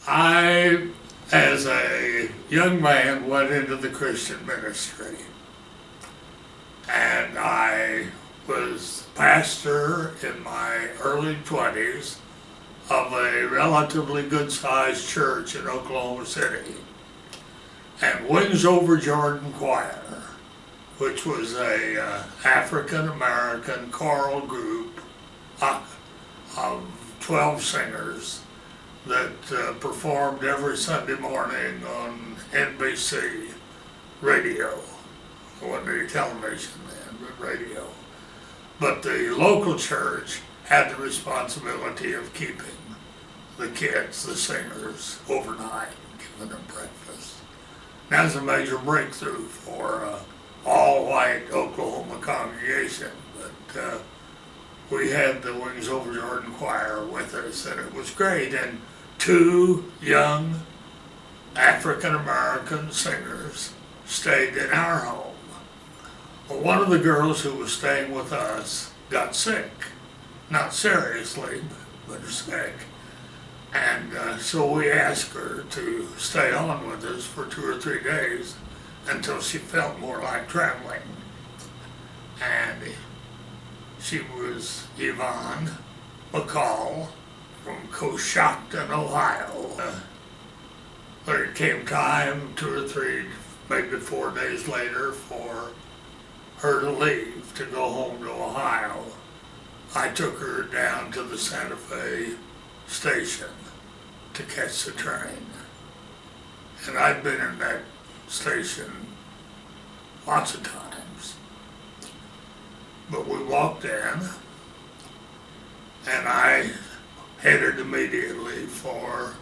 I, as a young man, went into the Christian ministry, and I was pastor in my early 20s of a relatively good-sized church in Oklahoma City. And Wings Over Jordan Choir, which was a African-American choral group of 12 singers that performed every Sunday morning on NBC radio. It wasn't any television then, but radio. But the local church had the responsibility of keeping the kids, the singers, overnight, giving them breakfast. That was a major breakthrough for all-white Oklahoma congregation, but we had the Wings Over Jordan Choir with us, and it was great. And two young African-American singers stayed in our home. Well, one of the girls who was staying with us got sick, not seriously, but sick. And so we asked her to stay on with us for 2 or 3 days until she felt more like traveling. And she was Yvonne McCall from Coshocton, Ohio. But it came time 2 or 3, maybe 4 days later, for her to leave to go home to Ohio. I took her down to the Santa Fe station to catch the train. And I'd been in that station lots of times. But we walked in, and I headed immediately for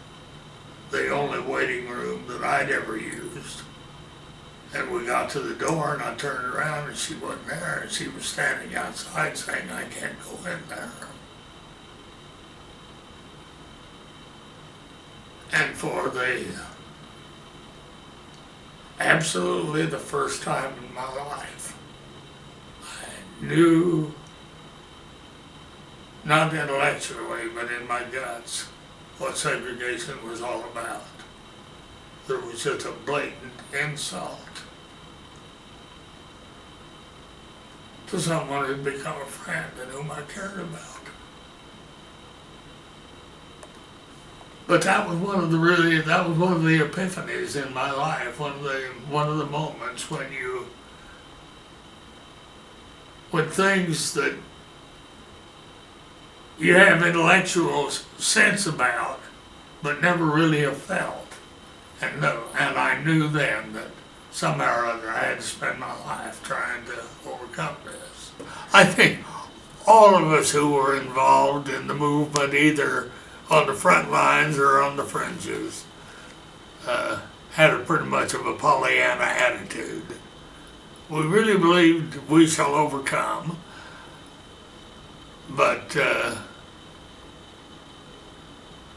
the only waiting room that I'd ever used. And we got to the door, and I turned around, and she wasn't there, and she was standing outside saying, "I can't go in there." And for absolutely the first time in my life, I knew, not intellectually, but in my guts, what segregation was all about. There was just a blatant insult to someone who'd become a friend and whom I cared about. But that was one of the epiphanies in my life, one of the moments when things that you have intellectual sense about, but never really have felt. And I knew then that somehow or other I had to spend my life trying to overcome this. I think all of us who were involved in the movement, either on the front lines or on the fringes, had a pretty much of a Pollyanna attitude. We really believed we shall overcome, but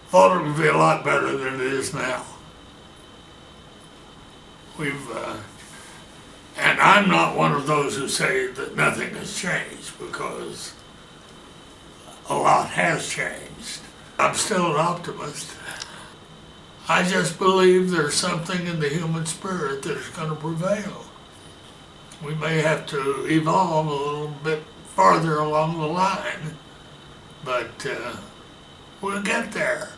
thought it would be a lot better than it is now. And I'm not one of those who say that nothing has changed, because a lot has changed. I'm still an optimist. I just believe there's something in the human spirit that is going to prevail. We may have to evolve a little bit farther along the line, but we'll get there.